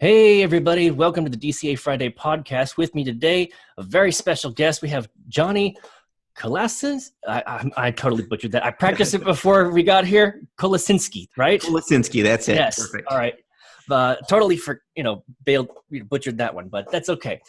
Hey, everybody. Welcome to the DCA Friday Podcast. With me today, a very special guest. We have Johnny Kolasins. I totally butchered that. I practiced it before we got here. Kolasinski, right? Kolasinski, that's it. Yes. Perfect. All right. Totally butchered that one, but that's okay.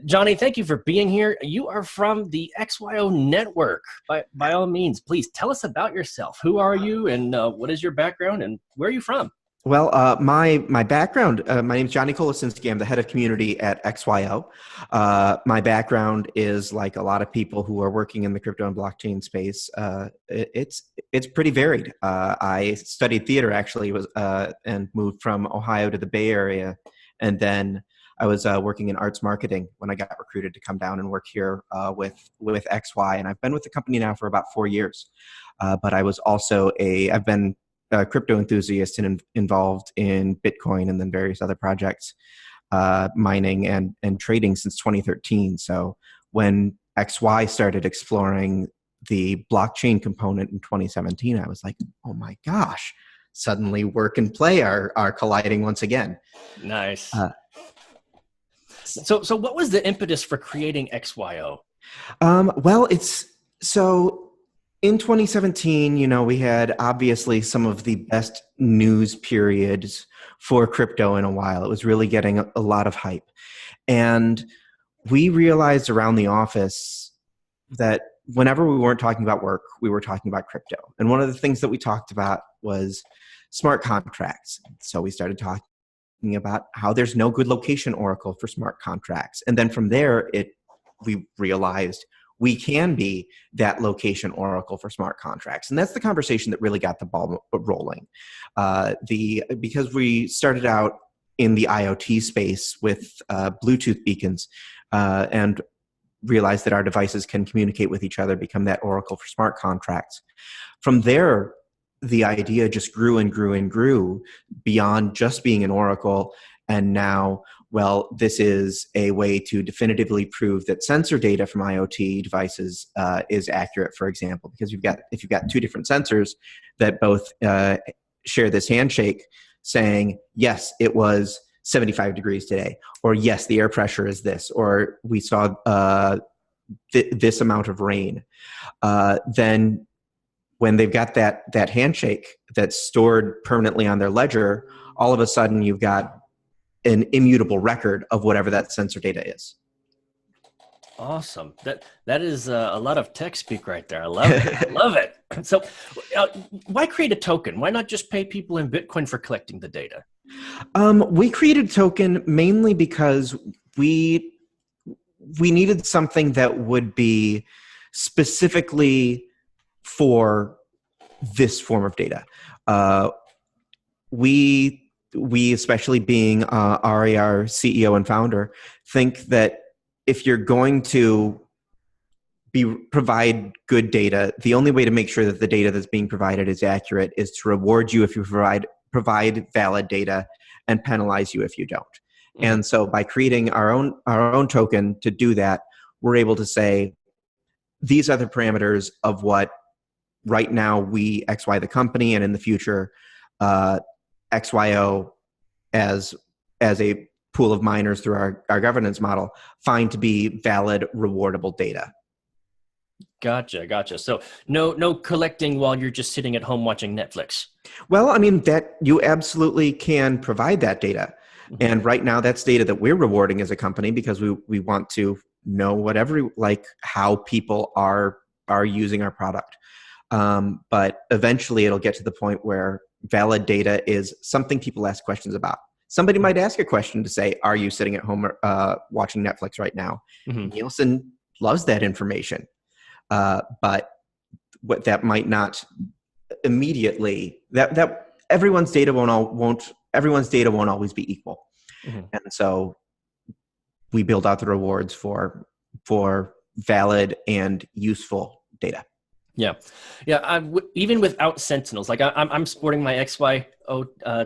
Johnny, thank you for being here. You are from the XYO Network. By all means, please tell us about yourself. Who are you, and what is your background, and where are you from? Well, my background, my name is Johnny Kolasinski. I'm the head of community at XYO. My background is like a lot of people who are working in the crypto and blockchain space. It's pretty varied. I studied theater actually, and moved from Ohio to the Bay Area, and then I was working in arts marketing when I got recruited to come down and work here with XY, and I've been with the company now for about 4 years. But I was also I've been a crypto enthusiast and involved in Bitcoin and then various other projects, mining and trading since 2013. So when XY started exploring the blockchain component in 2017, I was like, oh my gosh, suddenly work and play are colliding once again. Nice. So what was the impetus for creating XYO? In 2017, we had obviously some of the best news periods for crypto in a while. It was really getting a lot of hype. And we realized around the office that whenever we weren't talking about work, we were talking about crypto. And one of the things that we talked about was smart contracts. So we started talking about how there's no good location oracle for smart contracts. And then from there, we realized we can be that location oracle for smart contracts. And that's the conversation that really got the ball rolling. Because we started out in the IoT space with Bluetooth beacons and realized that our devices can communicate with each other, become that oracle for smart contracts. From there, the idea just grew and grew and grew beyond just being an oracle. And now, this is a way to definitively prove that sensor data from IoT devices is accurate, for example, because if you've got two different sensors that both share this handshake saying, yes, it was 75 degrees today, or yes, the air pressure is this, or we saw this amount of rain, then when they've got that handshake that's stored permanently on their ledger, all of a sudden you've got an immutable record of whatever that sensor data is. Awesome. That is a lot of tech speak right there. I love it. I love it. So why create a token? Why not just pay people in Bitcoin for collecting the data? We created a token mainly because we needed something that would be specifically for this form of data. We, especially being Ari, our CEO and founder, think that if you're going to provide good data, the only way to make sure that the data that's being provided is accurate is to reward you if you provide valid data and penalize you if you don't. Mm-hmm. And so by creating our own token to do that, we're able to say, these are the parameters of what right now we, XY the company, and in the future, XYO as a pool of miners through our governance model find to be valid, rewardable data. Gotcha. So no collecting while you're just sitting at home watching Netflix. Well, I mean, that you absolutely can provide that data. Mm-hmm. And right now that's data that we're rewarding as a company because we want to know how people are using our product. But eventually it'll get to the point where valid data is something people ask questions about. Somebody might ask a question to say, are you sitting at home watching Netflix right now? Mm-hmm. Nielsen loves that information. But what that might not immediately, that everyone's data won't always be equal. Mm-hmm. And so we build out the rewards for valid and useful data. Yeah. Even without Sentinels, like I'm sporting my XYO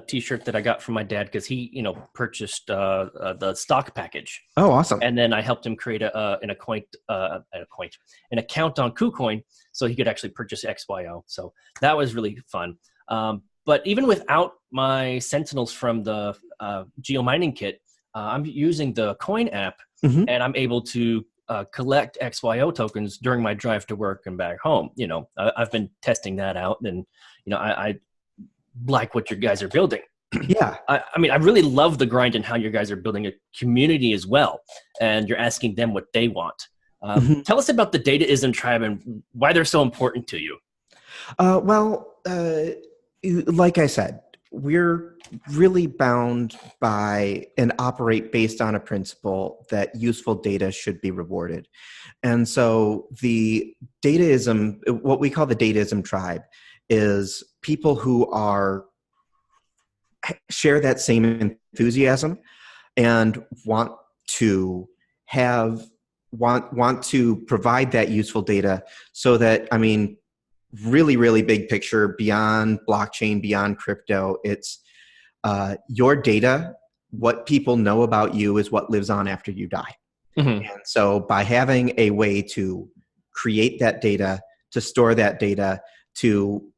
T-shirt that I got from my dad because he, purchased the stock package. Oh, awesome! And then I helped him create an account on KuCoin so he could actually purchase XYO. So that was really fun. But even without my Sentinels from the Geomining kit, I'm using the Coin app, and I'm able to collect XYO tokens during my drive to work and back home. I've been testing that out, and I like what you guys are building. Yeah. I mean, I really love the grind and how you guys are building a community as well, and you're asking them what they want. Tell us about the Dataism tribe and why they're so important to you. Like I said, we're really bound by and operate based on a principle that useful data should be rewarded. And so the Dataism, what we call the Dataism tribe, is people who share that same enthusiasm and want to provide that useful data so that, I mean, really, really big picture beyond blockchain, beyond crypto, it's your data, what people know about you is what lives on after you die. And so by having a way to create that data, to store that data, to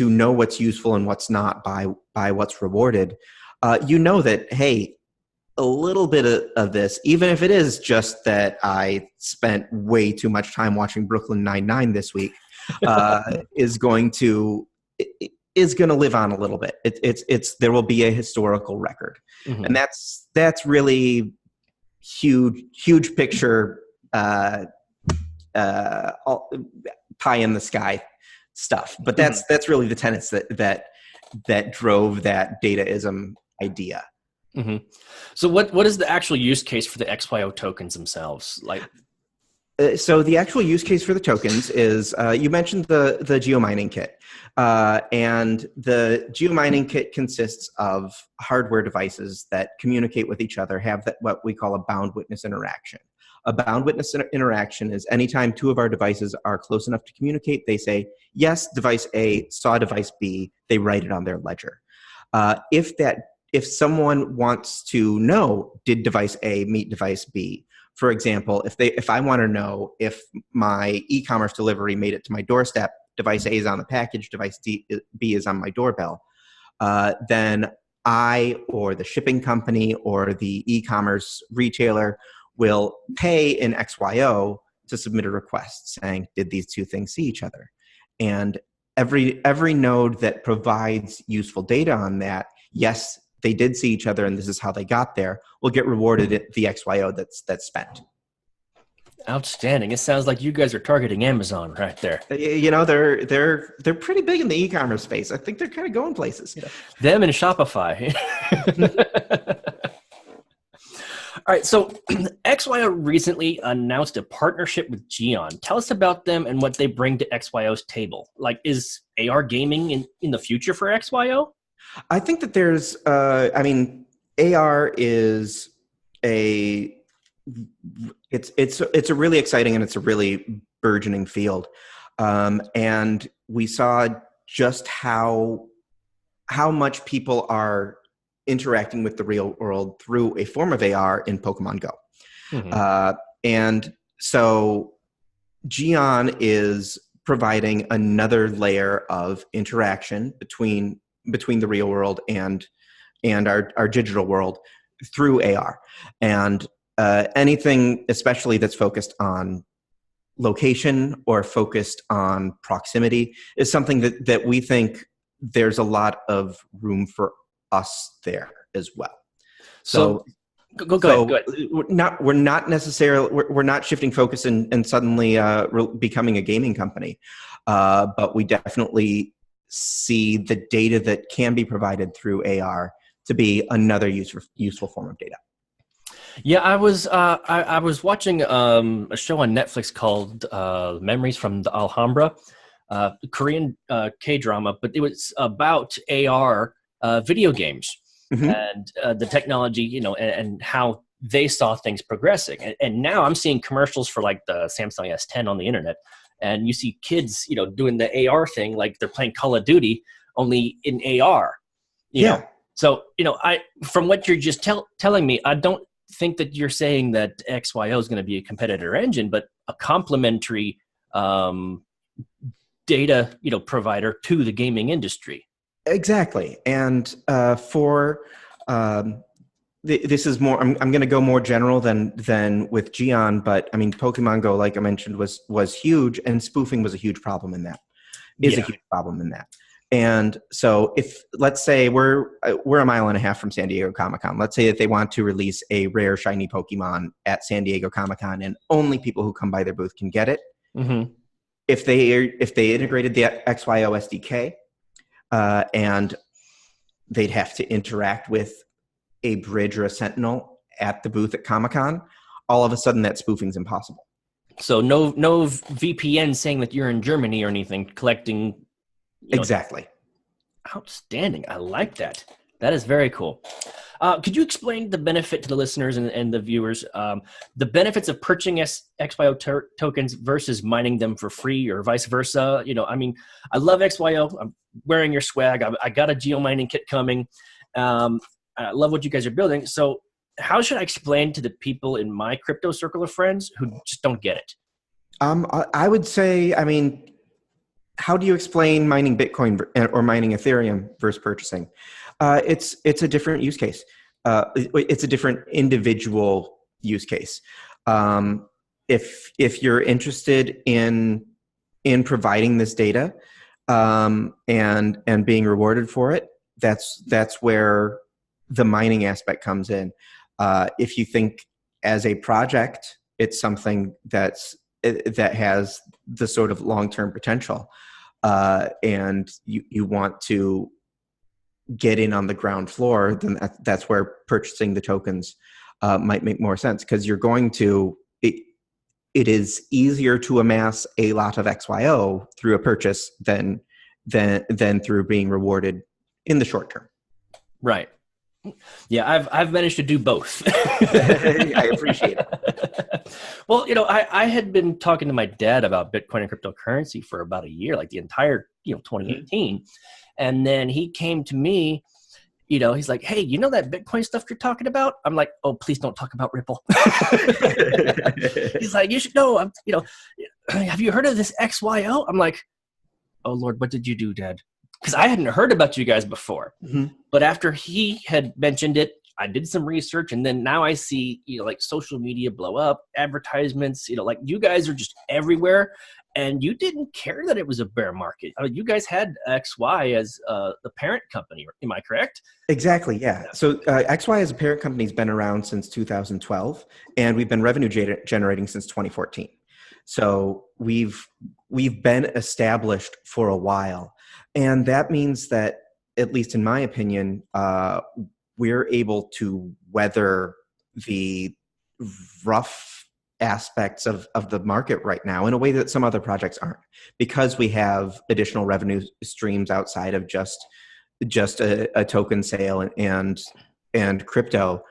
know what's useful and what's not by what's rewarded, that, hey, a little bit of this, even if it is just that I spent way too much time watching Brooklyn Nine-Nine this week, is going to live on a little bit. There will be a historical record, and that's really huge picture, pie in the sky stuff. But that's really the tenets that drove that Dataism idea. So what is the actual use case for the XYO tokens themselves? Like, so the actual use case for the tokens is, you mentioned the Geomining kit, and the Geomining kit consists of hardware devices that communicate with each other, have what we call a bound witness interaction. A bound witness interaction is anytime two of our devices are close enough to communicate, they say, yes, device A saw device B, they write it on their ledger. If someone wants to know, did device A meet device B? For example, if I want to know if my e-commerce delivery made it to my doorstep, device A is on the package, device B is on my doorbell, then I or the shipping company or the e-commerce retailer will pay in XYO to submit a request saying, did these two things see each other? And every node that provides useful data on that, yes, they did see each other and this is how they got there, will get rewarded at the XYO that's spent. Outstanding. It sounds like you guys are targeting Amazon right there. They're pretty big in the e-commerce space. I think they're kind of going places. Yeah. Them and Shopify. All right, so XYO recently announced a partnership with Geon. Tell us about them and what they bring to XYO's table. Like, is AR gaming in the future for XYO? I think that there's, AR is it's a really exciting and it's a really burgeoning field. And we saw just how much people are interacting with the real world through a form of AR in Pokemon Go. And so Geon is providing another layer of interaction between the real world and our digital world through AR. And anything especially that's focused on location or focused on proximity is something that we think there's a lot of room for us there as well. So go ahead. We're not shifting focus and suddenly becoming a gaming company, but we definitely see the data that can be provided through AR to be another useful form of data. Yeah, I was watching a show on Netflix called Memories from the Alhambra, Korean K-drama, but it was about AR video games and the technology, and how they saw things progressing. And now I'm seeing commercials for like the Samsung S10 on the internet, and you see kids, doing the AR thing like they're playing Call of Duty, only in AR. You know? So, from what you're just telling me, I don't think that you're saying that XYO is going to be a competitor engine, but a complementary data, provider to the gaming industry. Exactly. And this is more, I'm going to go more general than with Geon, but I mean, Pokemon Go, like I mentioned, was huge, and spoofing was a huge problem in that, is a Yeah. huge problem in that. And so if, let's say we're a mile and a half from San Diego Comic-Con, let's say that they want to release a rare shiny Pokemon at San Diego Comic-Con and only people who come by their booth can get it. Mm-hmm. If they integrated the XYO SDK, and they'd have to interact with a bridge or a sentinel at the booth at Comic-Con, all of a sudden that spoofing's impossible. So no VPN saying that you're in Germany or anything collecting. Exactly. Outstanding. I like that. That is very cool. Could you explain the benefit to the listeners and the viewers, the benefits of purchasing XYO tokens versus mining them for free or vice versa? I mean, I love XYO. I'm wearing your swag. I got a geomining kit coming. I love what you guys are building. So how should I explain to the people in my crypto circle of friends who just don't get it? I would say, I mean, how do you explain mining Bitcoin or mining Ethereum versus purchasing? It's a different use case. It's a different individual use case. If you're interested in providing this data and being rewarded for it, that's where the mining aspect comes in. If you think as a project, it's something that has the sort of long-term potential, and you want to get in on the ground floor, then that's where purchasing the tokens might make more sense, because you're going to it is easier to amass a lot of XYO through a purchase than through being rewarded in the short term. Right. Yeah, I've managed to do both. I appreciate it. Well, I had been talking to my dad about Bitcoin and cryptocurrency for about a year, like the entire 2018, mm-hmm. And then he came to me. He's like, "Hey, that Bitcoin stuff you're talking about?" I'm like, "Oh, please don't talk about Ripple." He's like, "You should know. Have you heard of this XYO?" I'm like, "Oh Lord, what did you do, Dad?" Because I hadn't heard about you guys before. Mm-hmm. But after he had mentioned it, I did some research, and then now I see, like social media blow up, advertisements, like you guys are just everywhere, and you didn't care that it was a bear market. I mean, you guys had XY as the parent company. Am I correct? Exactly, yeah. So XY as a parent company has been around since 2012, and we've been revenue generating since 2014. So we've been established for a while. And that means that, at least in my opinion, we're able to weather the rough aspects of the market right now in a way that some other projects aren't, because we have additional revenue streams outside of just a token sale and crypto.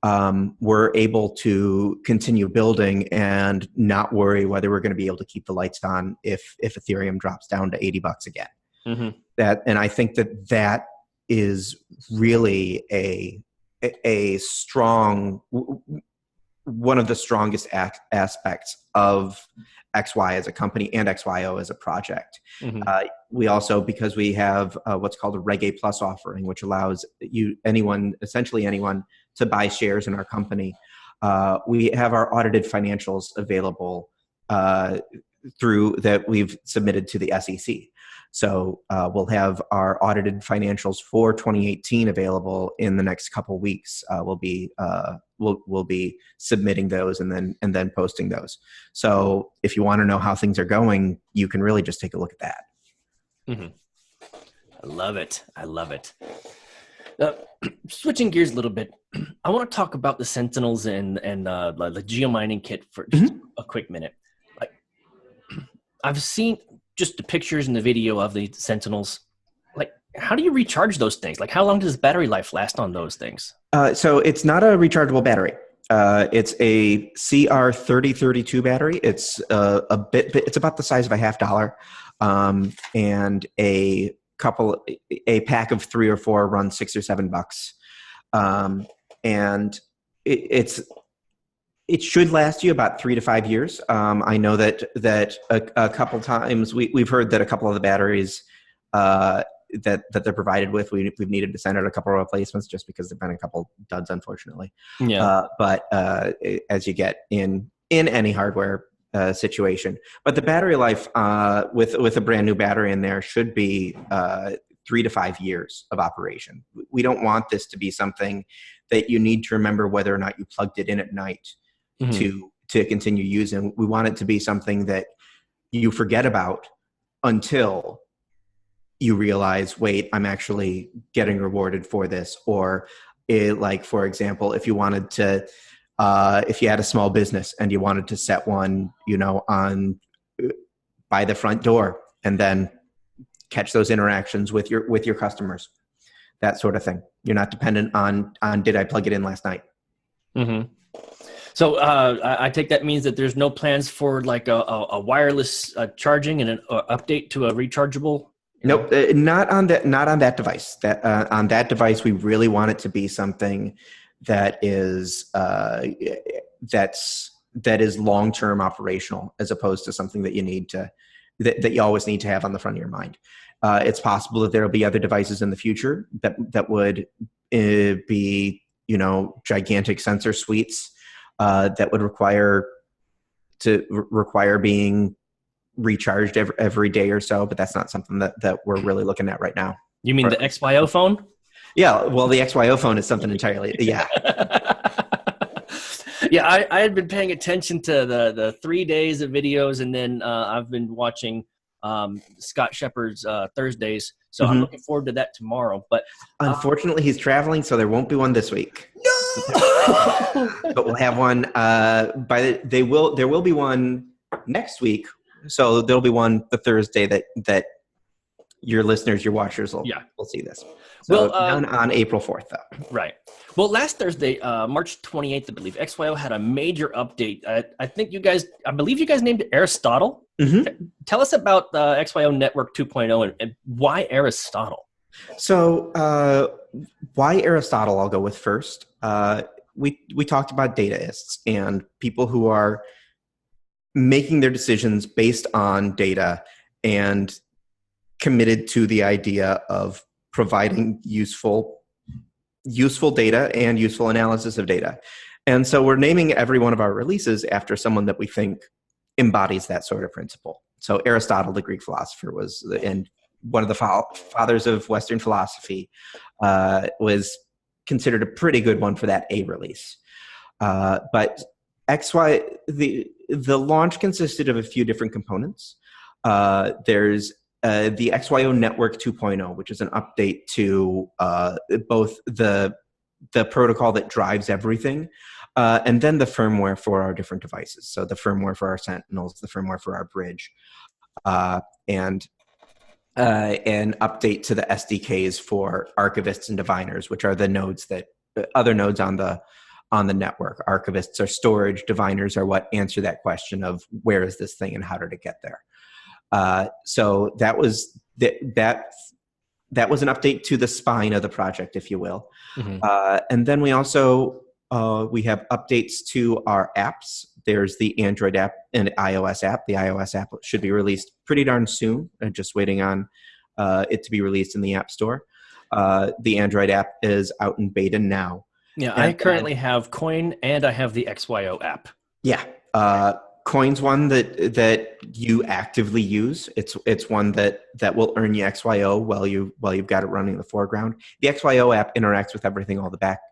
We're able to continue building and not worry whether we're going to be able to keep the lights on if Ethereum drops down to $80 again. Mm-hmm. And I think that is really a strong, one of the strongest aspects of XY as a company and XYO as a project. Mm-hmm. We also, because we have what's called a Reg A Plus offering, which allows essentially anyone to buy shares in our company. We have our audited financials available through that we've submitted to the SEC. So we'll have our audited financials for 2018 available in the next couple of weeks. We'll be submitting those and then posting those. So if you want to know how things are going, you can really just take a look at that. Mm-hmm. I love it. Switching gears a little bit, I want to talk about the Sentinels and the geomining kit for just a quick minute. Like, I've seen just the pictures and the video of the Sentinels. Like, how do you recharge those things? Like, how long does battery life last on those things? So it's not a rechargeable battery. It's a CR3032 battery. It's it's about the size of a $50, and a pack of 3 or 4 runs $6 or $7. And it should last you about 3 to 5 years. I know that a couple times we've heard that a couple of the batteries that they're provided with. We've needed to send out a couple of replacements just because there've been a couple duds, unfortunately. Yeah. But as you get in any hardware situation, but the battery life with a brand new battery in there should be 3 to 5 years of operation. We don't want this to be something that you need to remember whether or not you plugged it in at night to continue using. We want it to be something that you forget about until you realize, wait, I'm actually getting rewarded for this. Or like, for example, if you wanted to, if you had a small business and you wanted to set one, on by the front door and then catch those interactions with your customers, that sort of thing. You're not dependent on did I plug it in last night? Mm-hmm. So I take that means that there's no plans for like a wireless charging and an update to a rechargeable. Nope, not on that device. That on that device, we really want it to be something that is that is long-term operational, as opposed to something that you need to that you always need to have on the front of your mind. It's possible that there will be other devices in the future that would be gigantic sensor suites that would require being recharged every day or so, but that's not something that we're really looking at right now. You mean the XYO phone? Yeah, well, the XYO phone is something entirely. Yeah. Yeah, I had been paying attention to the 3 days of videos, and then I've been watching Scott Shepard's Thursdays, so I'm looking forward to that tomorrow. But unfortunately, he's traveling, so there won't be one this week. No, but we'll have one. There will be one next week. So there'll be one the Thursday that your listeners, your watchers will see this. So done on April 4th, though. Right. Well, last Thursday, March 28th, I believe, XYO had a major update. I believe you guys named it Aristotle. Mm-hmm. Tell us about the XYO Network 2.0 and why Aristotle. So why Aristotle I'll go with first. We talked about dataists and people who are making their decisions based on data and committed to the idea of providing useful data and useful analysis of data. And so we're naming every one of our releases after someone that we think embodies that sort of principle. So Aristotle, the Greek philosopher, and one of the fathers of Western philosophy, was considered a pretty good one for that A release. But the launch consisted of a few different components. There's the XYO Network 2.0, which is an update to both the protocol that drives everything, and then the firmware for our different devices. So the firmware for our Sentinels, the firmware for our bridge, and an update to the SDKs for archivists and diviners, which are the nodes other nodes on the network. Archivists are storage, diviners are what answer that question of where is this thing and how did it get there. So that was that was an update to the spine of the project, if you will. Mm-hmm. And then we also we have updates to our apps. There's the Android app and iOS app. The iOS app should be released pretty darn soon. I'm just waiting on it to be released in the App Store. The Android app is out in beta now. Yeah, I currently have Coin and I have the XYO app. Yeah. Coin's one that you actively use. It's one that will earn you XYO while you've got it running in the foreground. The XYO app interacts with everything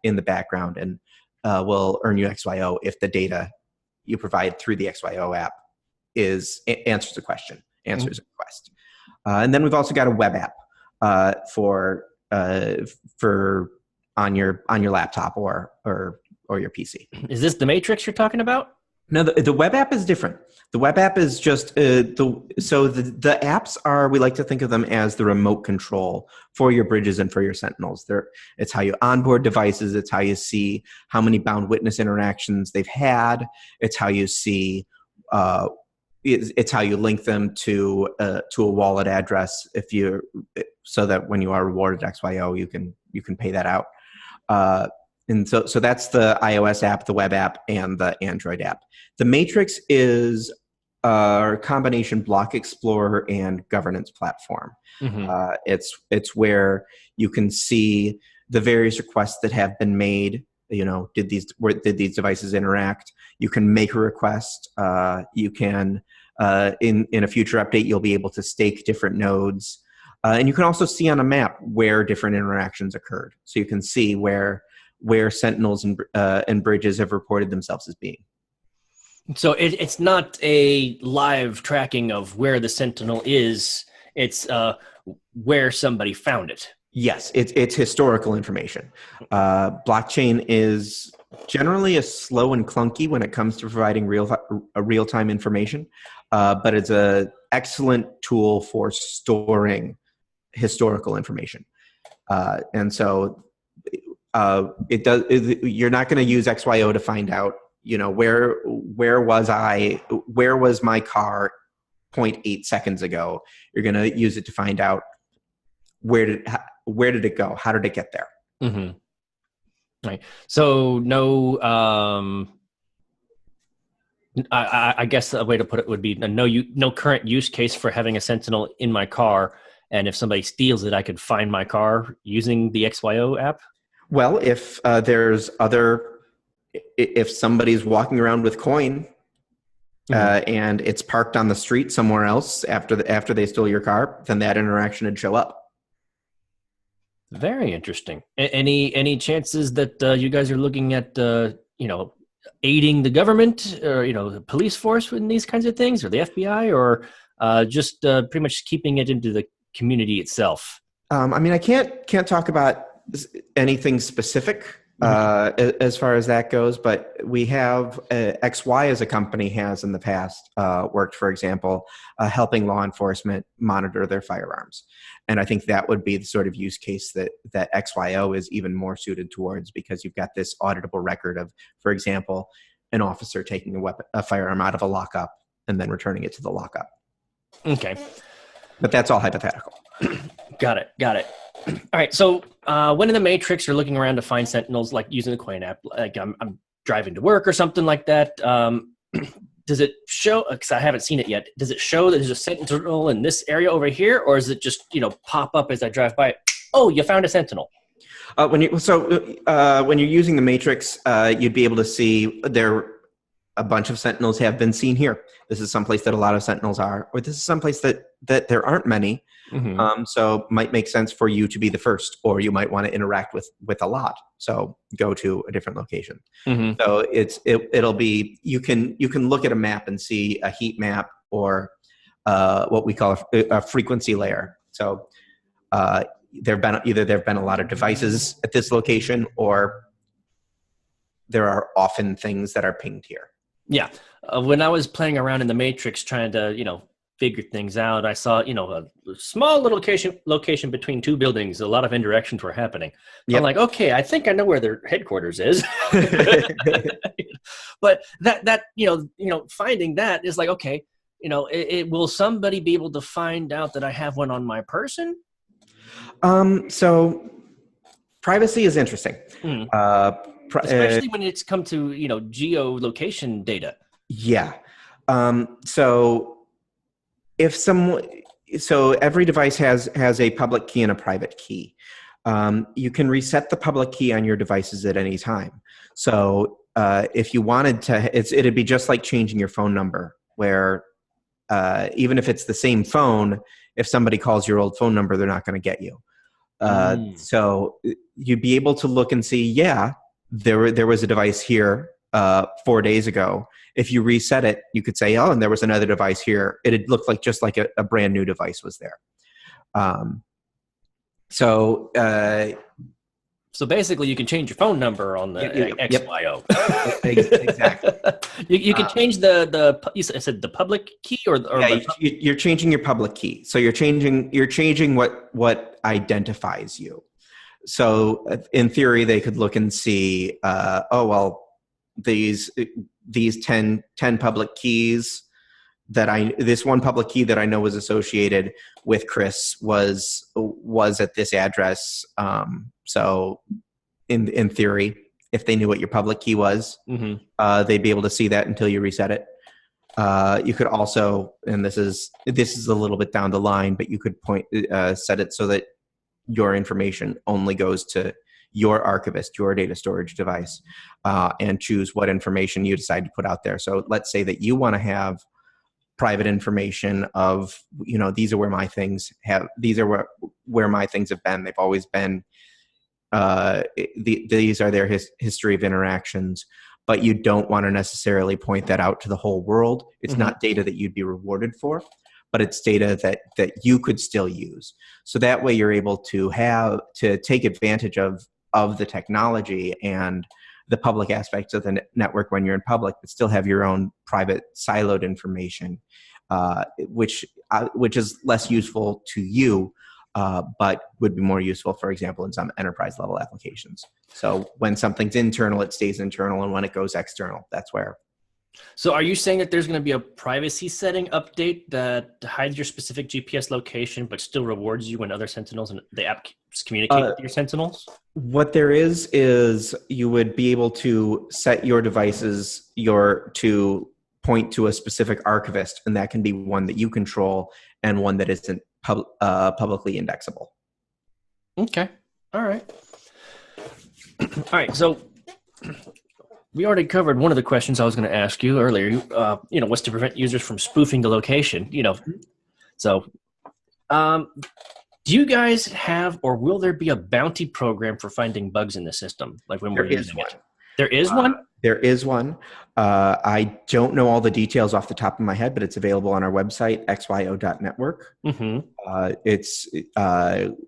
in the background and will earn you XYO if the data you provide through the XYO app answers a question, answers a request. And then we've also got a web app for on your laptop or your PC. Is this the Matrix you're talking about? No, the web app is different. The web app is just the apps are, we like to think of them as the remote control for your bridges and for your Sentinels. It's how you onboard devices. It's how you see how many bound witness interactions they've had. It's how you see. It's how you link them to a wallet address so that when you are rewarded XYO, you can pay that out. And so that's the iOS app, the web app, and the Android app. The Matrix is a combination block explorer and governance platform. Mm-hmm. It's where you can see the various requests that have been made. Did these devices interact? You can make a request. You can in a future update, you'll be able to stake different nodes, and you can also see on a map where different interactions occurred. So you can see where sentinels and bridges have reported themselves as being. So it's not a live tracking of where the sentinel is. It's where somebody found it. Yes, it's historical information. Blockchain is generally slow and clunky when it comes to providing real-time information, but it's an excellent tool for storing historical information. And so you're not going to use XYO to find out, where was my car 0.8 seconds ago. You're going to use it to find out where did it go? How did it get there? Mm-hmm. Right. So no, I guess a way to put it would be no current use case for having a sentinel in my car. And if somebody steals it, I could find my car using the XYO app. Well, if if somebody's walking around with coin and it's parked on the street somewhere else after they stole your car, then that interaction would show up. Very interesting. Any chances that you guys are looking at aiding the government or the police force in these kinds of things, or the FBI, or just pretty much keeping it into the community itself? I can't talk about anything specific as far as that goes, but we have XY as a company has in the past worked, for example, helping law enforcement monitor their firearms. And I think that would be the sort of use case that XYO is even more suited towards, because you've got this auditable record of, for example, an officer taking a firearm out of a lockup and then returning it to the lockup. Okay. But that's all hypothetical. Got it. All right. So when in the Matrix you're looking around to find sentinels, like using the Coin app, like I'm driving to work or something like that, does it show, because I haven't seen it yet, does it show that there's a sentinel in this area over here, or is it just pop up as I drive by? Oh, you found a sentinel. When you're using the Matrix, you'd be able to see a bunch of sentinels have been seen here. This is someplace that a lot of sentinels are, or this is someplace that there aren't many. Mm-hmm. So might make sense for you to be the first, or you might want to interact with a lot. So go to a different location. Mm-hmm. So it'll be, you can look at a map and see a heat map, or what we call a frequency layer. So there've been a lot of devices at this location, or there are often things that are pinged here. Yeah. When I was playing around in the Matrix trying to, figure things out, I saw, a small little location between two buildings. A lot of interactions were happening. Yep. I'm like, okay, I think I know where their headquarters is. But that finding that is like, okay, will somebody be able to find out that I have one on my person? So privacy is interesting. Especially when it's come to, geolocation data. Yeah. So every device has a public key and a private key. You can reset the public key on your devices at any time. So if you wanted to, it'd be just like changing your phone number, where even if it's the same phone, if somebody calls your old phone number, they're not going to get you. So you'd be able to look and see, yeah, there was a device here 4 days ago. If you reset it, you could say, oh, and there was another device here. It looked like just like a brand new device was there. So basically, you can change your phone number on the XYO. Exactly. You can change you said the public key, or you're changing your public key. So you're changing what identifies you. So in theory, they could look and see, these 10 public keys this one public key that I know was associated with Chris was at this address. So in theory, if they knew what your public key was, mm-hmm. They'd be able to see that until you reset it. You could also, and this is a little bit down the line, but you could set it so that your information only goes to your archivist, your data storage device, and choose what information you decide to put out there. So let's say that you want to have private information of, these are where my things where my things have been. They've always been, these are their history of interactions, but you don't want to necessarily point that out to the whole world. It's not data that you'd be rewarded for, but it's data that you could still use. So that way you're able to take advantage of the technology and the public aspects of the network when you're in public, but still have your own private siloed information, which is less useful to you, but would be more useful, for example, in some enterprise level applications. So when something's internal, it stays internal, and when it goes external, that's where. So are you saying that there's going to be a privacy setting update that hides your specific GPS location, but still rewards you when other Sentinels and the app communicate with your Sentinels? What there is you would be able to set your devices to point to a specific archivist, and that can be one that you control and one that isn't publicly indexable. Okay. All right. All right. So we already covered one of the questions I was going to ask you earlier, was to prevent users from spoofing the location, So do you guys have, or will there be a bounty program for finding bugs in the system? Like when we're using it? There is one? There is one. I don't know all the details off the top of my head, but it's available on our website, XYO.network.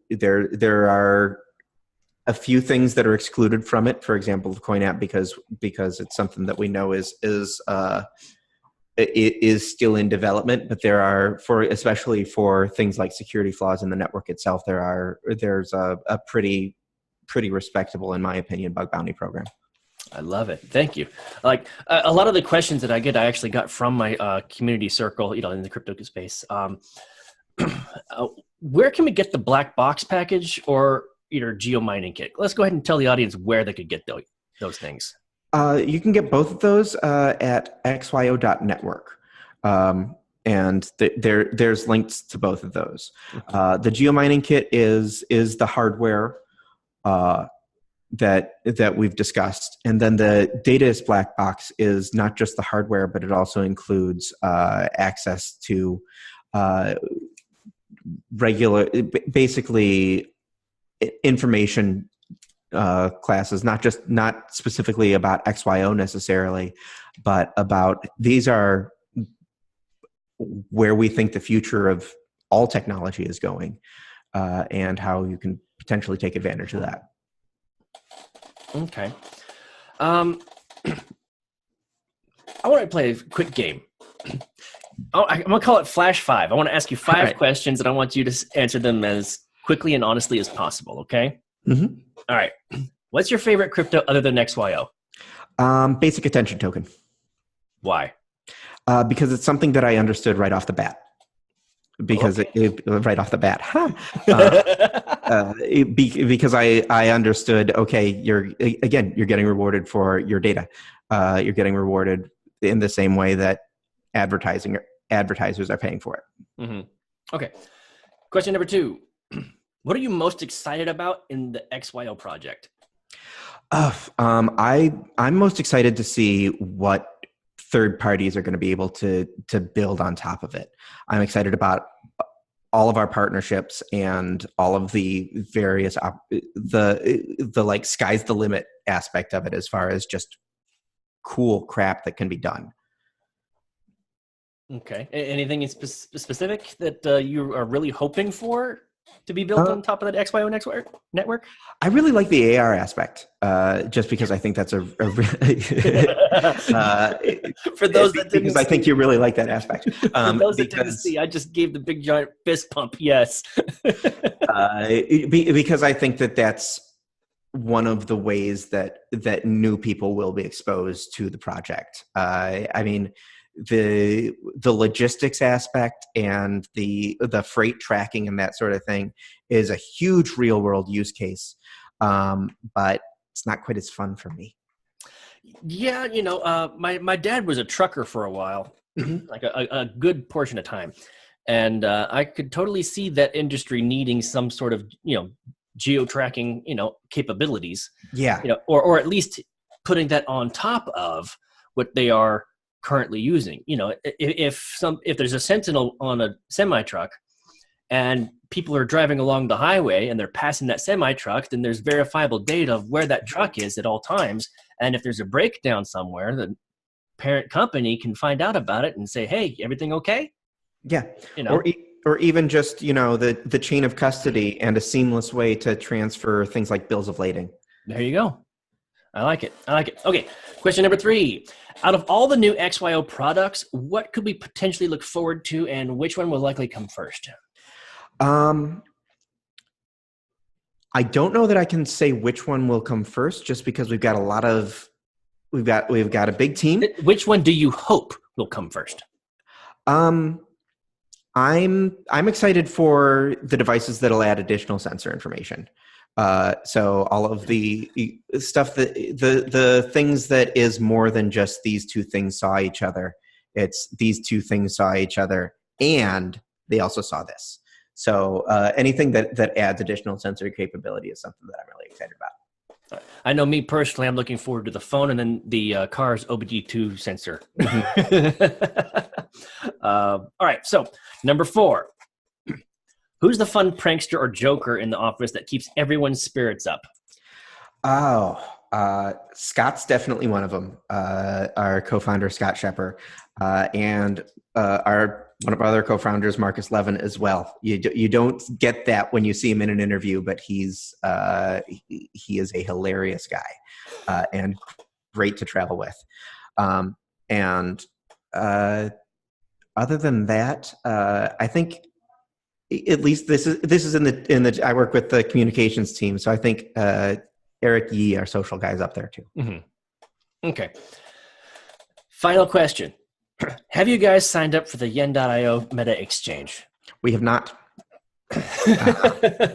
There are a few things that are excluded from it. For example, the Coin app, because it's something that we know is still in development. But there are, especially for things like security flaws in the network itself, there's a pretty respectable, in my opinion, bug bounty program. I love it. Thank you. Like a lot of the questions that I get, I actually got from my community circle, in the crypto space. Where can we get the black box package or either Geomining kit? Let's go ahead and tell the audience where they could get those things. You can get both of those at XYO.network. And there's links to both of those. The Geomining kit is the hardware that we've discussed, and then the Dataist black box is not just the hardware, but it also includes access to basically information classes, not specifically about XYO necessarily, but about these are where we think the future of all technology is going, and how you can potentially take advantage of that. Okay. I want to play a quick game. I'm going to call it Flash 5. I want to ask you 5 questions, and I want you to answer them as quickly and honestly as possible, okay? Mm-hmm. All right. What's your favorite crypto other than XYO? Basic attention token. Why? Because it's something that I understood right off the bat. Because right off the bat, because I understood. Okay, you're getting rewarded for your data. You're getting rewarded in the same way that advertisers are paying for it. Mm-hmm. Okay. Question number 2: what are you most excited about in the XYO project? I'm most excited to see what third parties are going to be able to build on top of it. I'm excited about all of our partnerships and all of the various the like sky's the limit aspect of it, as far as just cool crap that can be done. Okay. Anything specific that you are really hoping for to be built on top of that XYO network? I really like the AR aspect, just because I think that's a for those that didn't because I think you really like that aspect. For those that didn't see, I just gave the big giant fist pump. Yes, because I think that's one of the ways that new people will be exposed to the project. I mean, the logistics aspect and the freight tracking and that sort of thing is a huge real world use case, but it's not quite as fun for me. Yeah, my dad was a trucker for a while, like a good portion of time. And I could totally see that industry needing some sort of, geo-tracking, capabilities. Yeah. Or at least putting that on top of what they are currently using. If there's a sentinel on a semi-truck and people are driving along the highway and they're passing that semi-truck, then there's verifiable data of where that truck is at all times. And if there's a breakdown somewhere, the parent company can find out about it and say, hey, everything okay? Yeah. Or even just, the chain of custody and a seamless way to transfer things like bills of lading. There you go. I like it. Okay. Question number 3. Out of all the new XYO products, what could we potentially look forward to, and which one will likely come first? I don't know that I can say which one will come first, just because we've got a big team. Which one do you hope will come first? I'm excited for the devices that'll add additional sensor information. So all of the stuff the things that is more than just these two things saw each other. It's these two things saw each other and they also saw this. So anything that adds additional sensor capability is something that I'm really excited about. I know me personally, I'm looking forward to the phone and then the car's OBD2 sensor. All right. So number 4, who's the fun prankster or joker in the office that keeps everyone's spirits up? Oh, Scott's definitely one of them. Our co-founder, Scott Shepper, and one of our other co-founders, Marcus Levin, as well. You don't get that when you see him in an interview, but he is a hilarious guy and great to travel with. And other than that, I think at least this is in the I work with the communications team, so I think Eric Yee, our social guy, is up there too. Mm-hmm. Okay. Final question. Have you guys signed up for the Yen.io Meta Exchange? We have not.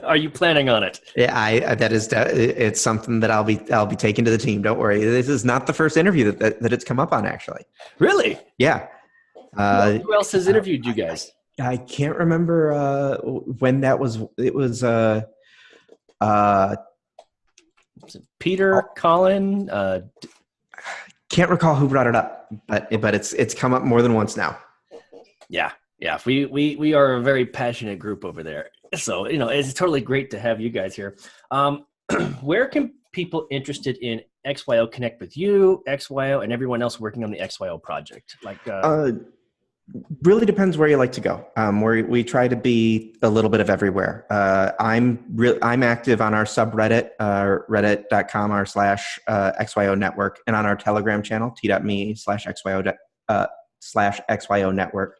Are you planning on it? Yeah, it's something that I'll be taking to the team. Don't worry. This is not the first interview that it's come up on, actually. Really? Yeah. Who else has interviewed you guys? I can't remember when that was. It was Peter, Colin. Can't recall who brought it up, but it's come up more than once now. Yeah. We are a very passionate group over there, so it's totally great to have you guys here. Where can people interested in XYO connect with you, XYO, and everyone else working on the XYO project? Really depends where you like to go. We try to be a little bit of everywhere. I'm active on our subreddit, reddit.com/XYO Network, and on our Telegram channel, t.me/XYO Network.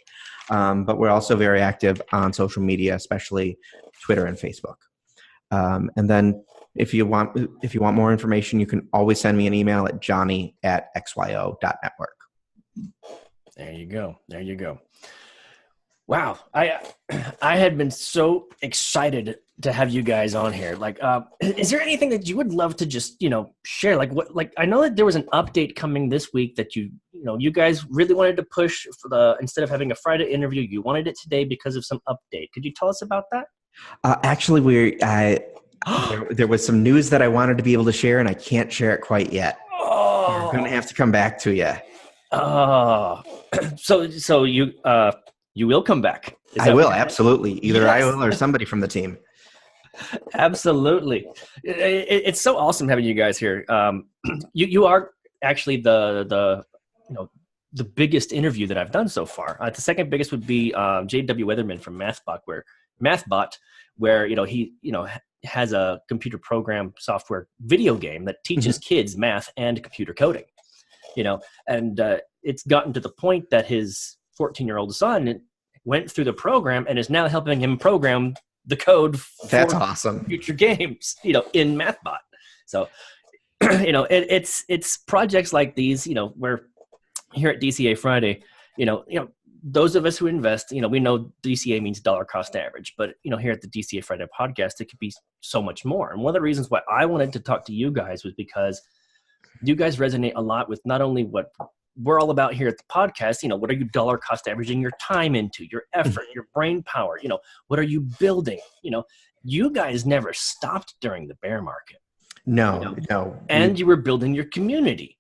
But we're also very active on social media, especially Twitter and Facebook. And then if you want more information, you can always send me an email at johnny@xyo.network. There you go. Wow. I had been so excited to have you guys on here. Is there anything that you would love to just, share? I know that there was an update coming this week that you guys really wanted to push for instead of having a Friday interview, you wanted it today because of some update. Could you tell us about that? Actually, there was some news that I wanted to be able to share and I can't share it quite yet. Oh. We're going to have to come back to you. Oh, so you will come back. I will, absolutely. Either yes. I will or somebody from the team. Absolutely. It's so awesome having you guys here. You are actually the biggest interview that I've done so far. The second biggest would be J.W. Weatherman from MathBot, where he has a computer program software video game that teaches kids math and computer coding. And it's gotten to the point that his 14-year-old son went through the program and is now helping him program the code for awesome. Future games, in MathBot. So, it's projects like these, where here at DCA Friday, those of us who invest, we know DCA means dollar cost average, but here at the DCA Friday Podcast, it could be so much more. And one of the reasons why I wanted to talk to you guys was because you guys resonate a lot with not only what we're all about here at the podcast, what are you dollar cost averaging your time into, your effort, your brain power, what are you building? You guys never stopped during the bear market. No. And you were building your community,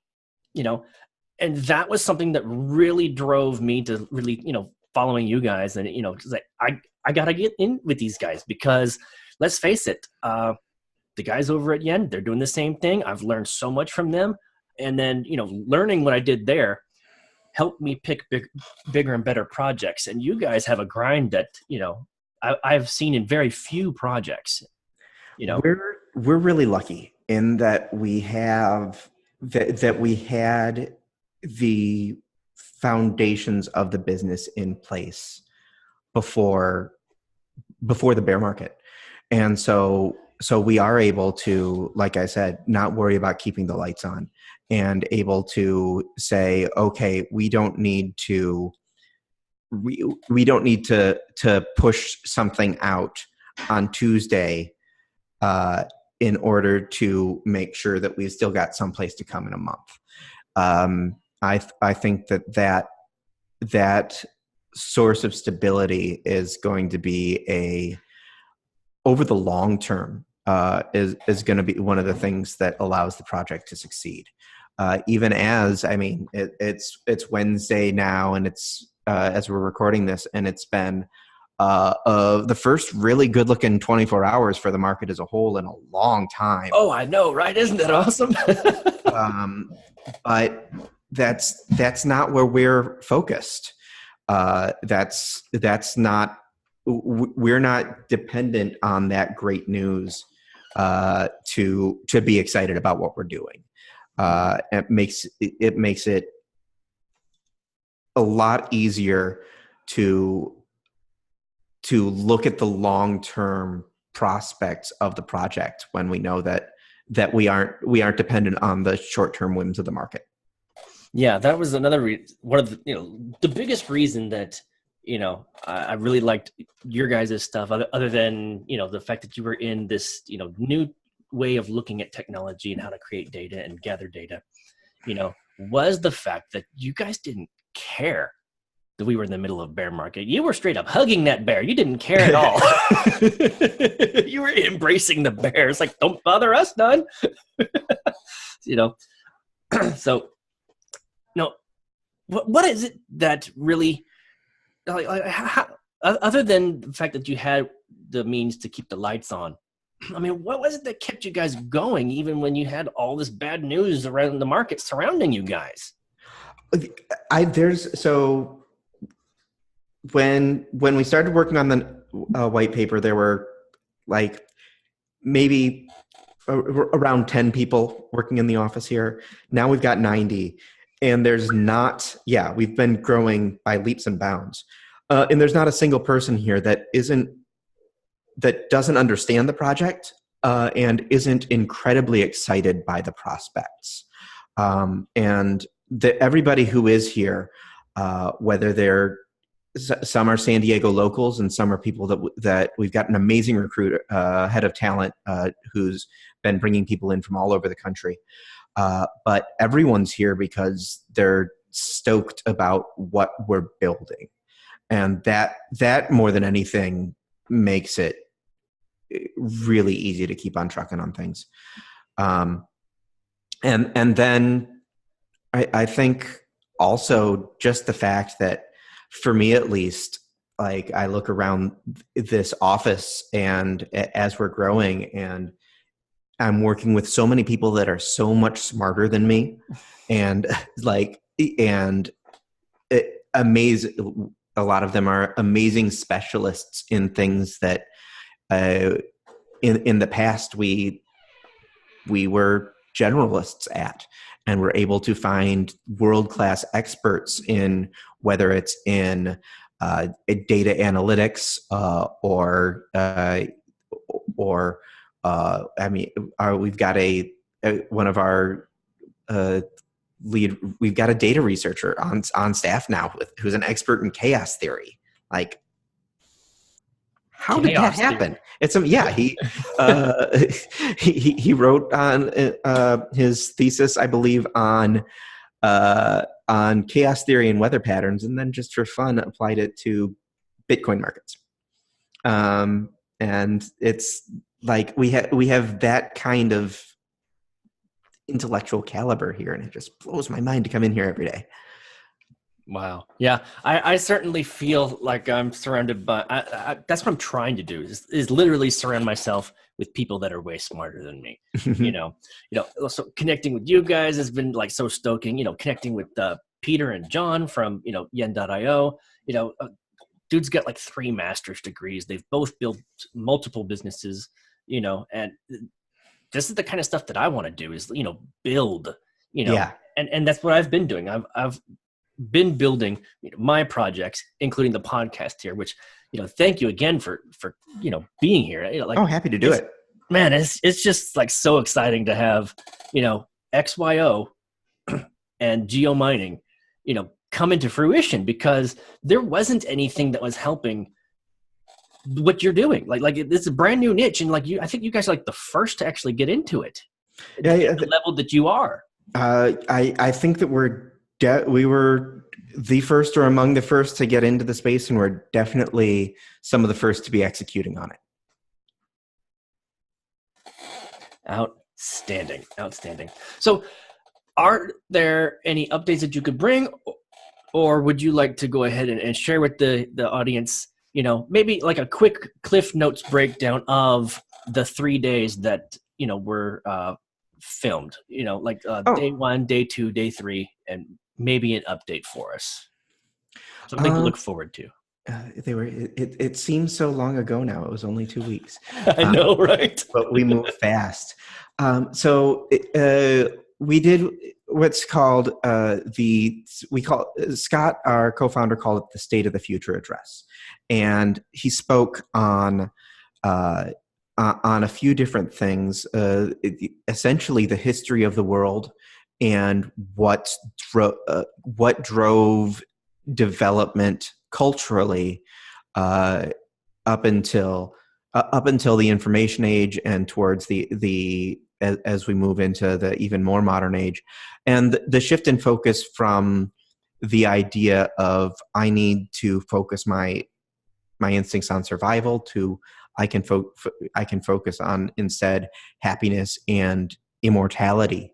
and that was something that really drove me to really, following you guys. And, like, I got to get in with these guys because let's face it, the guys over at Yen, they're doing the same thing. I've learned so much from them. And then, learning what I did there helped me pick bigger and better projects. And you guys have a grind that, I've seen in very few projects. We're really lucky in that we have that we had the foundations of the business in place before the bear market. And so we are able to, like I said, not worry about keeping the lights on and able to say, okay, we don't need to push something out on Tuesday in order to make sure that we've still got someplace to come in a month. I think that source of stability is going to be over the long term, is going to be one of the things that allows the project to succeed. Even as, it's Wednesday now, and it's as we're recording this, and it's been the first really good looking 24 hours for the market as a whole in a long time. Oh, I know, right? Isn't that awesome? But that's not where we're focused. We're not dependent on that great news to be excited about what we're doing. It makes it a lot easier to look at the long-term prospects of the project when we know that we aren't dependent on the short-term whims of the market. Yeah, that was another one of the biggest reason that I really liked your guys' stuff, other than the fact that you were in this new way of looking at technology and how to create data and gather data, was the fact that you guys didn't care that we were in the middle of bear market. You were straight up hugging that bear. You didn't care at all. You were embracing the bear. It's like, don't bother us, none. So, what is it that really, other than the fact that you had the means to keep the lights on, what was it that kept you guys going even when you had all this bad news around the market surrounding you guys? When we started working on the white paper, there were like maybe around 10 people working in the office here. Now we've got 90, and we've been growing by leaps and bounds. And there's not a single person here that doesn't understand the project and isn't incredibly excited by the prospects. And everybody who is here, whether some are San Diego locals and some are people that we've got an amazing recruiter, head of talent, who's been bringing people in from all over the country. But everyone's here because they're stoked about what we're building. And that more than anything makes it really easy to keep on trucking on things. And then I think also just the fact that, for me at least, like, I look around this office and as we're growing, and I'm working with so many people that are so much smarter than me, and amazing. A lot of them are amazing specialists in things that in the past we were generalists at, and we're able to find world-class experts in, whether it's in data analytics we've got one of our we've got a data researcher on staff now who's an expert in chaos theory. Like, how did that happen? He wrote on his thesis, I believe, on on chaos theory and weather patterns, and then just for fun applied it to Bitcoin markets. And it's like we have that kind of intellectual caliber here, and it just blows my mind to come in here every day. Wow. Yeah, I certainly feel like I'm surrounded by, that's what I'm trying to do is literally surround myself with people that are way smarter than me. So connecting with you guys has been like so stoking, connecting with Peter and John from, yen.io, dude's got like 3 master's degrees. They've both built multiple businesses, and this is the kind of stuff that I want to do is, build, and that's what I've been doing. I've been building my projects, including the podcast here, which, thank you again for being here. Happy to do it. Man, it's just like so exciting to have, XYO and Geomining, come into fruition, because there wasn't anything that was helping what you're doing. Like it's a brand new niche, and I think you guys are like the first to actually get into it. The level that you are. I think that we were the first or among the first to get into the space, and we're definitely some of the first to be executing on it. Outstanding. So are there any updates that you could bring, or would you like to go ahead and share with the audience, maybe like a quick Cliff Notes breakdown of the 3 days that, were filmed, day 1, day 2, day 3, and maybe an update for us. Something to look forward to. It seems so long ago now. It was only 2 weeks. I know, right? But we moved fast. We did what's called Scott, our co-founder, called it the State of the Future Address, and he spoke on a few different things. Essentially, the history of the world and what drove development culturally up until the information age and towards as we move into the even more modern age, and the shift in focus from the idea of I need to focus my instincts on survival to I can focus on instead happiness and immortality,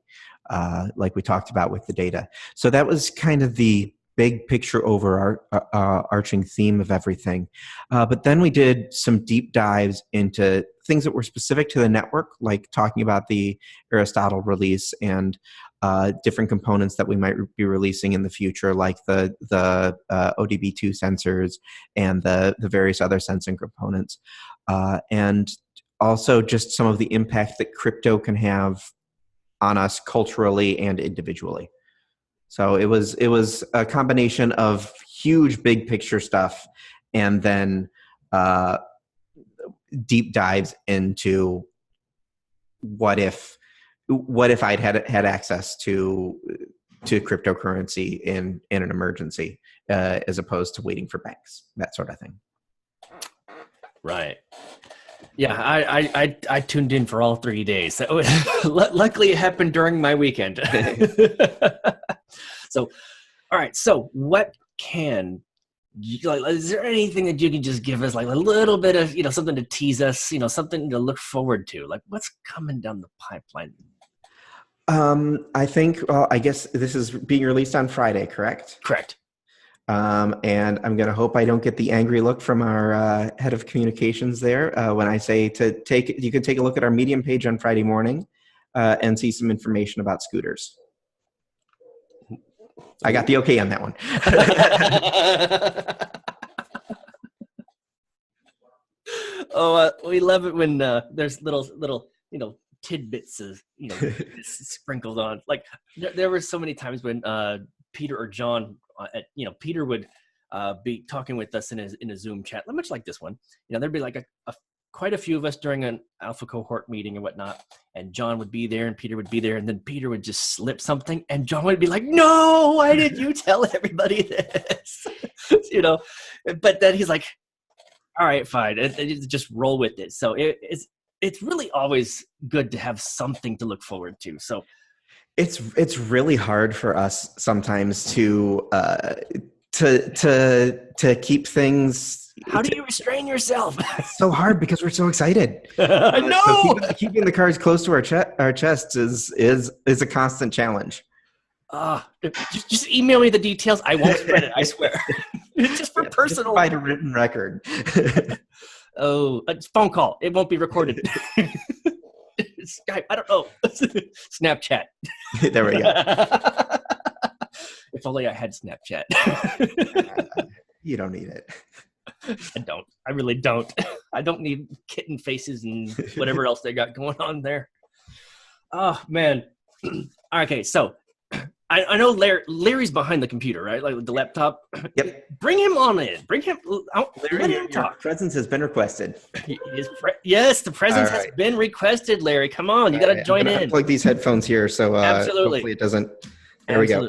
like we talked about with the data. So that was kind of the big picture overarching theme of everything. But then we did some deep dives into things that were specific to the network, like talking about the Aristotle release and different components that we might be releasing in the future, like the ODB2 sensors and the various other sensing components. And also just some of the impact that crypto can have on us culturally and individually. So it was a combination of huge big picture stuff and then deep dives into what if I'd had access to cryptocurrency in an emergency, as opposed to waiting for banks, that sort of thing. Right. Yeah, I tuned in for all 3 days. Luckily, it happened during my weekend. So, all right. So, what is there anything that you can just give us, like a little bit of, something to tease us, something to look forward to, like what's coming down the pipeline? I think, I guess this is being released on Friday, correct? Correct. And I'm going to hope I don't get the angry look from our head of communications there when I say you can take a look at our Medium page on Friday morning and see some information about scooters. I got the okay on that one. We love it when there's little tidbits of sprinkled on. Like there were so many times when Peter or John, Peter would be talking with us in a Zoom chat, much like this one. There'd be like quite a few of us during an alpha cohort meeting and whatnot, and John would be there and Peter would be there, and then Peter would just slip something and John would be like, no, why did you tell everybody this? But then he's like, all right, fine, just roll with it. So it's really always good to have something to look forward to. So It's really hard for us sometimes to keep things. How do you restrain yourself? It's so hard because we're so excited. I know. So keeping the cards close to our chests is a constant challenge. Just email me the details. I won't spread it. I swear. Just for personal. Just provide a written record. Oh, it's phone call. It won't be recorded. Skype. I don't know. Snapchat. There we go. If only I had Snapchat. You don't need it. I don't. I really don't. I don't need kitten faces and whatever else they got going on there. Oh, man. Okay, so I know Larry's behind the computer, right? Like the laptop. Yep. Bring him on in. Bring him out. Larry, Let him talk. Your presence has been requested. Yes, the presence has been requested, Larry. Come on. You got to join in. Plug these headphones here, so Absolutely. Hopefully it doesn't. There we go.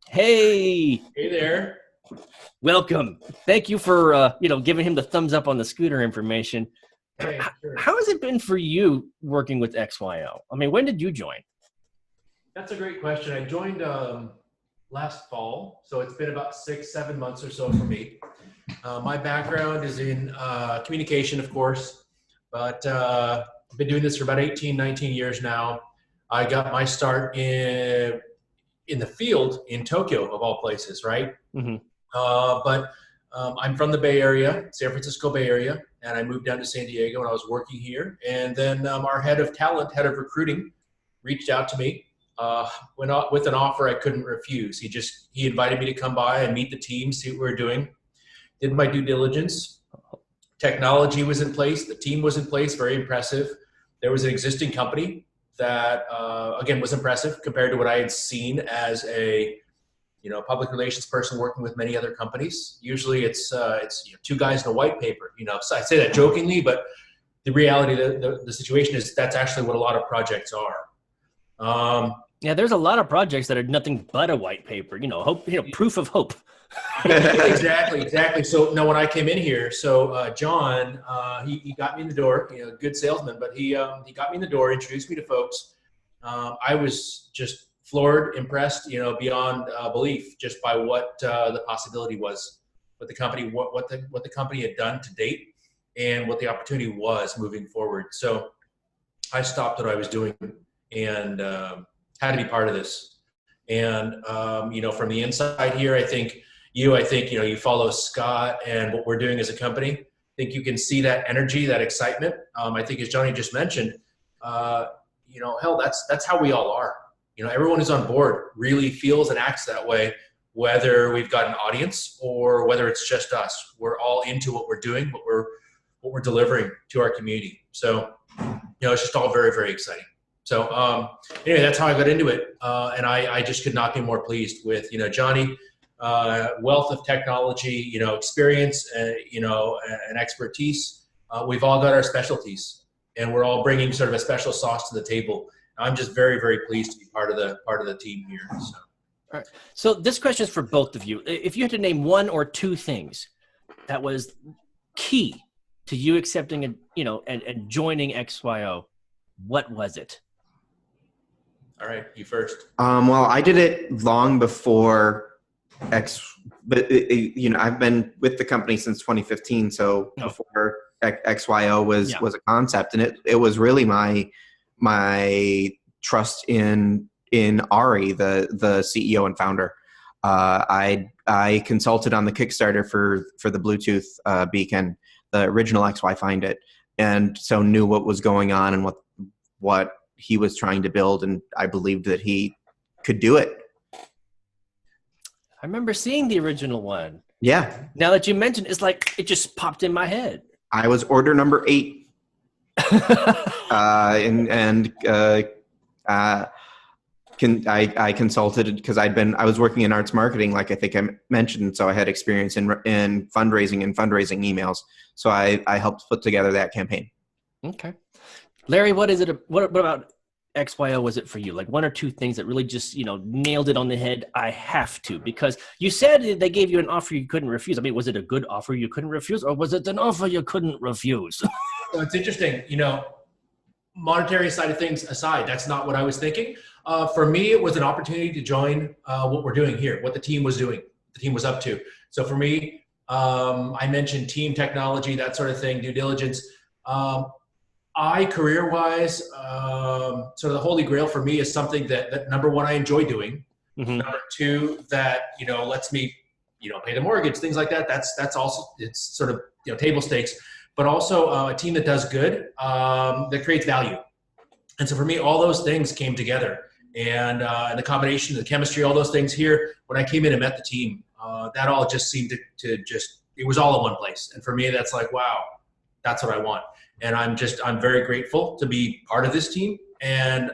Hey. Hey there. Welcome. Thank you for giving him the thumbs up on the scooter information. Hey, sure. How has it been for you working with XYO? I mean, when did you join? That's a great question. I joined last fall, so it's been about 6-7 months or so for me. My background is in communication, of course, but I've been doing this for about 18-19 years now. I got my start in the field in Tokyo, of all places, right? Mm-hmm. But I'm from the Bay Area, San Francisco Bay Area, and I moved down to San Diego and I was working here. And then our head of talent, recruiting, reached out to me with an offer I couldn't refuse. He invited me to come by and meet the team, see what we were doing. Did my due diligence. Technology was in place. The team was in place. Very impressive. There was an existing company that, again, was impressive compared to what I had seen as a public relations person working with many other companies. Usually it's two guys in a white paper. So I say that jokingly, but the reality, the situation is that's actually what a lot of projects are. Yeah, there's a lot of projects that are nothing but a white paper. Hope. Proof of hope. Exactly. So no, when I came in here, John, he got me in the door. Good salesman, but he got me in the door, introduced me to folks. I was just floored, impressed, beyond belief, just by what the possibility was, what the company, what the company had done to date, and what the opportunity was moving forward. So I stopped what I was doing and had to be part of this. And from the inside here, I think you follow Scott and what we're doing as a company. I think you can see that energy, that excitement. I think as Johnny just mentioned, hell, that's how we all are. Everyone who's on board really feels and acts that way, whether we've got an audience or whether it's just us. We're all into what we're doing, what we're delivering to our community. So, it's just all very, very exciting. So, anyway, that's how I got into it. And I just could not be more pleased with, Johnny, wealth of technology, experience, and expertise. We've all got our specialties, and we're all bringing sort of a special sauce to the table. I'm just very, very pleased to be part of the team here. So. All right. So this question is for both of you. If you had to name one or two things that was key to you accepting and joining XYO, what was it? All right, you first. Well, I did it long before but I've been with the company since 2015. So before XYO was a concept, and it was really my trust in Ari, the CEO and founder. I consulted on the Kickstarter for the Bluetooth beacon, the original XY Find It, and so knew what was going on and what he was trying to build, and I believed that he could do it. I remember seeing the original one. Yeah. Now that you mentioned, it's like it just popped in my head. I was order number 8. I consulted because I was working in arts marketing, like I think I mentioned, so I had experience in fundraising and fundraising emails. So I helped put together that campaign. Okay, Larry, what about XYO was it for you? Like one or two things that really just nailed it on the head. I have to, because you said they gave you an offer you couldn't refuse. I mean, was it a good offer you couldn't refuse, or was it an offer you couldn't refuse? Well, it's interesting, monetary side of things aside, that's not what I was thinking. For me, it was an opportunity to join what we're doing here, what the team was doing, the team was up to. So for me, I mentioned team technology, that sort of thing, due diligence. I career-wise, sort of the holy grail for me is something that number one, I enjoy doing. Mm-hmm. Number two, that, lets me, pay the mortgage, things like that. That's also, it's sort of, table stakes, but also a team that does good, that creates value. And so for me, all those things came together, and the combination, the chemistry, all those things here, when I came in and met the team, that all just seemed to just, it was all in one place. And for me, that's like, wow, that's what I want. And I'm very grateful to be part of this team. And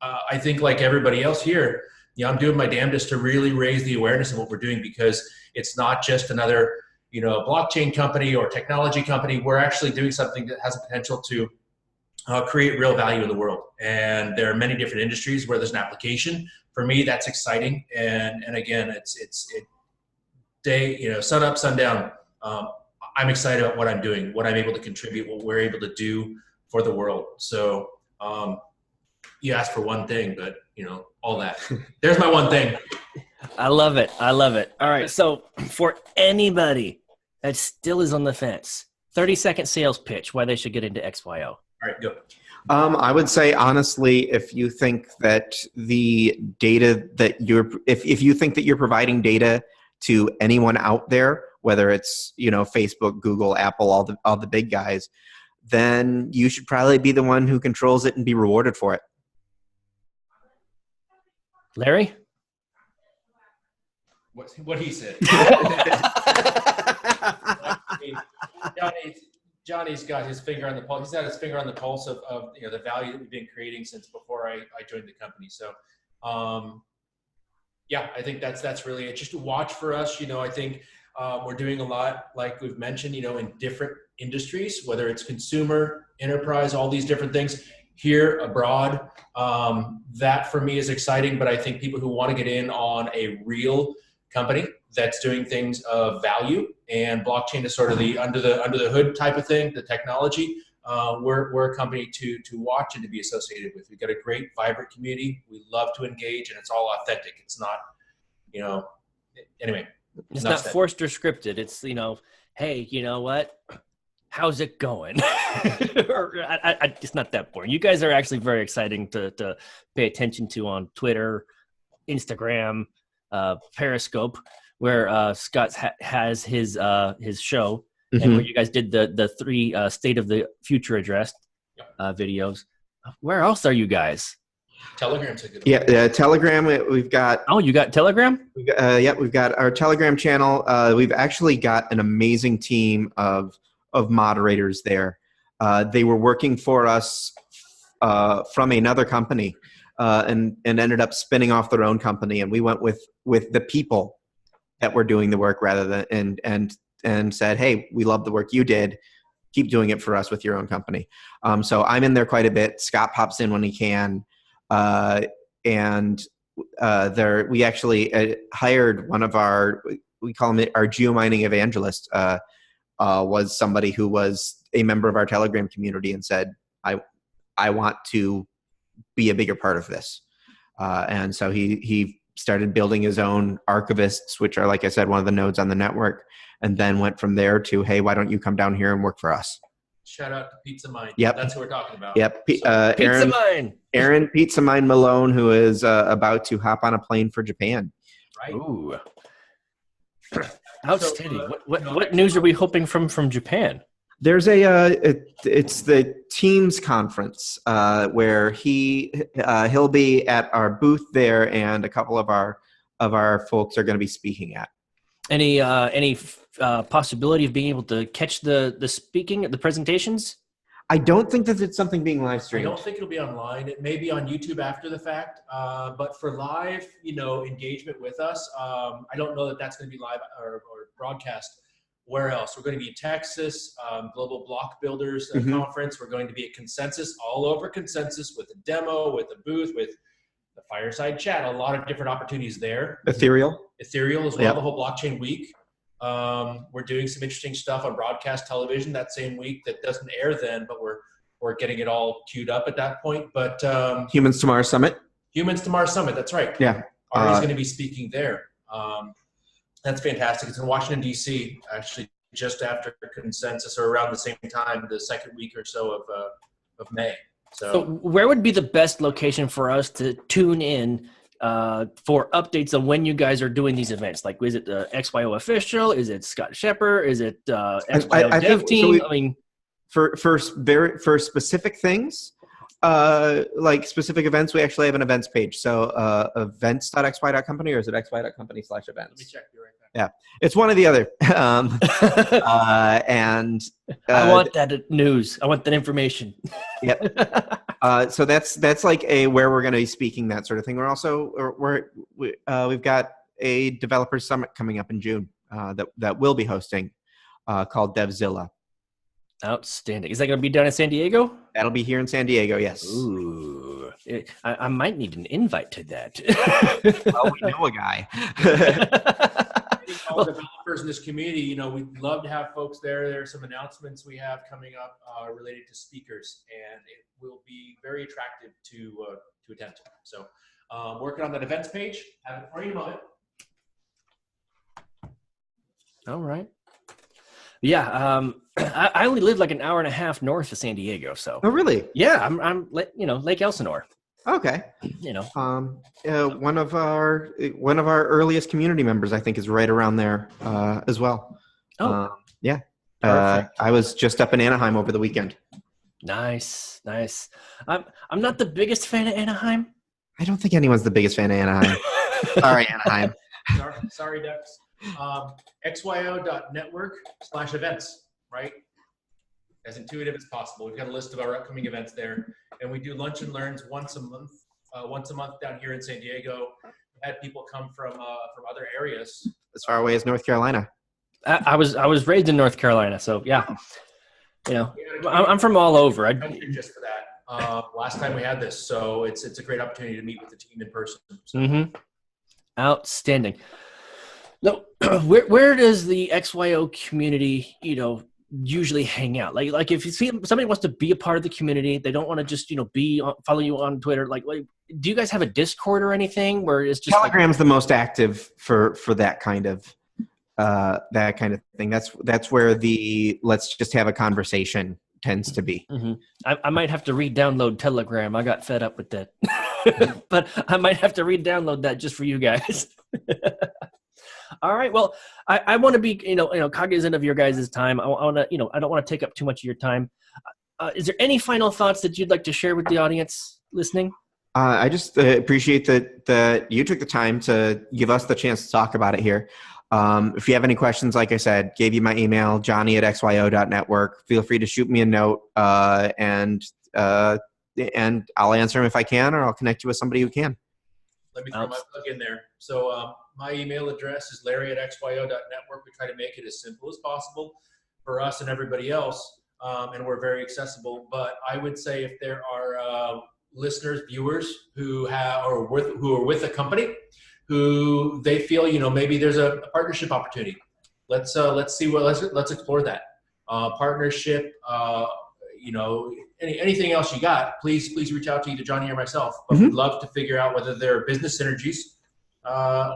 I think like everybody else here, I'm doing my damnedest to really raise the awareness of what we're doing, because it's not just another, blockchain company or technology company. We're actually doing something that has a potential to create real value in the world. And there are many different industries where there's an application. For me, that's exciting. And again, it's day, sun up, sundown. I'm excited about what I'm doing, what I'm able to contribute, what we're able to do for the world. So you asked for one thing, but all that. There's my one thing. I love it. All right. So for anybody that still is on the fence, 30-second sales pitch why they should get into XYO. All right, go. I would say, honestly, if you think that the data that if you think that you're providing data to anyone out there, whether it's, Facebook, Google, Apple, all the big guys, then you should probably be the one who controls it and be rewarded for it. Larry? What he said. Johnny's got his finger on the pulse. He's got his finger on the pulse of the value that we've been creating since before I joined the company. So, I think that's really it. Just to watch for us. I think we're doing a lot, like we've mentioned, in different industries, whether it's consumer, enterprise, all these different things here, abroad. That for me is exciting, but I think people who want to get in on a real company that's doing things of value, and blockchain is sort of the under the hood type of thing, the technology. We're a company to watch and to be associated with. We've got a great, vibrant community. We love to engage, and it's all authentic. It's not, anyway. It's not forced or scripted. It's, hey, you know what? How's it going? It's not that boring. You guys are actually very exciting to pay attention to on Twitter, Instagram, Periscope, where Scott has his show, mm-hmm. and where you guys did the 3 State of the Future address videos. Where else are you guys? Telegram's a good one. Yeah, Telegram. We've got. Oh, you got Telegram? We've got our Telegram channel. We've actually got an amazing team of moderators there. They were working for us from another company, and ended up spinning off their own company. And we went with the people that were doing the work rather than and said, hey, we love the work you did. Keep doing it for us with your own company. So I'm in there quite a bit. Scott pops in when he can. We actually hired one of we call him our geomining evangelist, was somebody who was a member of our Telegram community and said, I want to be a bigger part of this. And so he started building his own archivists, which are, like I said, one of the nodes on the network, and then went from there to, hey, why don't you come down here and work for us? Shout out to Pizza Mine. Yep. That's who we're talking about. Yep. Pizza Mine. Aaron Pizza Mine Malone, who is about to hop on a plane for Japan. Right. Ooh. Outstanding. What news are we hoping from Japan? There's it's the Teams conference where he'll be at our booth there, and a couple of our folks are going to be speaking at. Any possibility of being able to catch the presentations? I don't think that it's something being live I streamed. don't think it'll be online. It may be on YouTube after the fact. But for live, engagement with us, I don't know that that's going to be live or broadcast. Where else? We're going to be in Texas, Global Block Builders Conference. We're going to be at Consensus, all over Consensus, with a demo, with a booth, with the fireside chat. A lot of different opportunities there. Ethereal as well. Yep. The whole blockchain week. We're doing some interesting stuff on broadcast television that same week that doesn't air then, but we're getting it all queued up at that point. But Humans to Mars Summit. Humans to Mars Summit. That's right. Yeah. Ari's going to be speaking there. That's fantastic. It's in Washington, D.C., actually just after consensus or around the same time, the second week or so of May. So where would be the best location for us to tune in for updates on when you guys are doing these events? Like, is it the XYO official? Is it Scott Shepard? Is it XYO dev team? So for specific things, like specific events, we actually have an events page. So events.xy.company, or is it xy.company/events? Let me check you right back. Yeah, it's one or the other. And I want that news. I want that information. Yep. So that's like where we're going to be speaking, that sort of thing. We're also we've got a developer summit coming up in June that we'll be hosting called DevZilla. Outstanding. Is that going to be down in San Diego? That'll be here in San Diego. Yes. Ooh, I might need an invite to that. Well, we know a guy. All developers in this community, we'd love to have folks there. There are some announcements we have coming up related to speakers, and it will be very attractive to attend. So working on that events page. Have it for you in a moment. All right. Yeah, I only live like an hour and a half north of San Diego, so. Oh, really? Yeah, I'm Lake Elsinore. Okay. One of our earliest community members, I think, is right around there as well. Oh, yeah. I was just up in Anaheim over the weekend. Nice. I'm not the biggest fan of Anaheim. I don't think anyone's the biggest fan of Anaheim. Sorry, Anaheim. Sorry, Dex. XYO.network/events, right? As intuitive as possible. We've got a list of our upcoming events there, and we do lunch and learns once a month down here in San Diego. We've had people come from other areas as far away as North Carolina. I was raised in North Carolina, so yeah. I'm from all over. Just for that. Last time we had this, so it's a great opportunity to meet with the team in person. So. Mm-hmm. Outstanding. No, where does the XYO community, usually hang out? Like if you see somebody wants to be a part of the community, they don't want to just, follow you on Twitter. Like, do you guys have a Discord or anything where it's just Telegram's the most active for that kind of thing. That's where the let's just have a conversation tends to be. Mm-hmm. I might have to re-download Telegram. I got fed up with that, but I might have to re-download that just for you guys. All right. Well, I want to be, cognizant of your guys' time. I want to, I don't want to take up too much of your time. Is there any final thoughts that you'd like to share with the audience listening? I just appreciate that you took the time to give us the chance to talk about it here. If you have any questions, like I said, gave you my email, johnny@xyo.network. Feel free to shoot me a note, and I'll answer them if I can, or I'll connect you with somebody who can. Let me throw my plug in there. So my email address is larry@xyo.network. We try to make it as simple as possible for us and everybody else, and we're very accessible. But I would say if there are listeners, viewers who are with a company who they feel maybe there's a partnership opportunity. Let's see let's explore that partnership. Anything else you got, please reach out to either Johnny or myself. But we'd love to figure out whether there are business synergies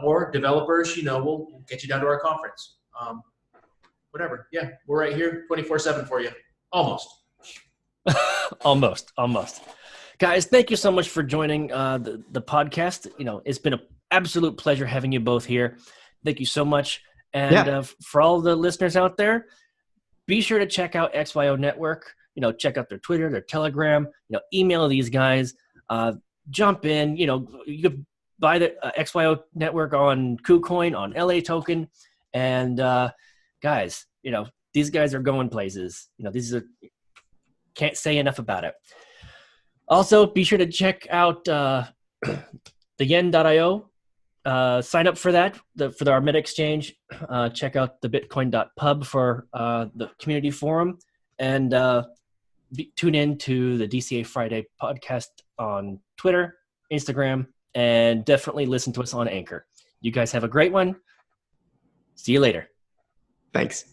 or developers. We'll get you down to our conference. Whatever. Yeah, we're right here 24/7 for you. Almost. Almost. Guys, thank you so much for joining the podcast. It's been an absolute pleasure having you both here. Thank you so much. And for all the listeners out there, be sure to check out XYO Network. Check out their Twitter, their Telegram, email these guys, jump in, you could buy the XYO Network on KuCoin, on LA Token. And guys, these guys are going places. Can't say enough about it. Also, be sure to check out the yen.io. Sign up for that, for our mid exchange. Check out the bitcoin.pub for the community forum. And tune in to the DCA Friday podcast on Twitter, Instagram, and definitely listen to us on Anchor. You guys have a great one. See you later. Thanks.